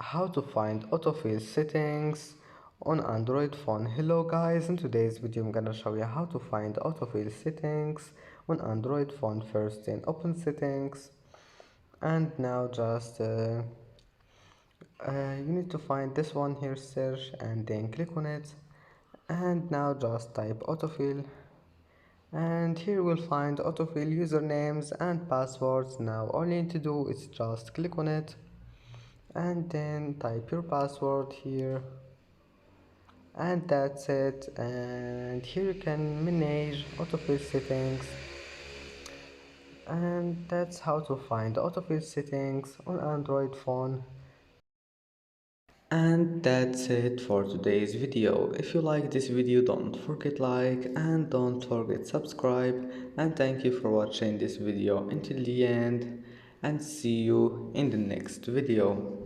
How to find autofill settings on Android phone. Hello guys, in today's video I'm gonna show you how to find autofill settings on Android phone. First in open settings, and now just you need to find this one here, search, and then click on it, and now just type autofill, and here we'll find autofill usernames and passwords. Now all you need to do is just click on it and then type your password here, and that's it. And here you can manage autofill settings, and that's how to find autofill settings on Android phone. And that's it for today's video. If you like this video, don't forget like and don't forget subscribe, and thank you for watching this video until the end, and see you in the next video.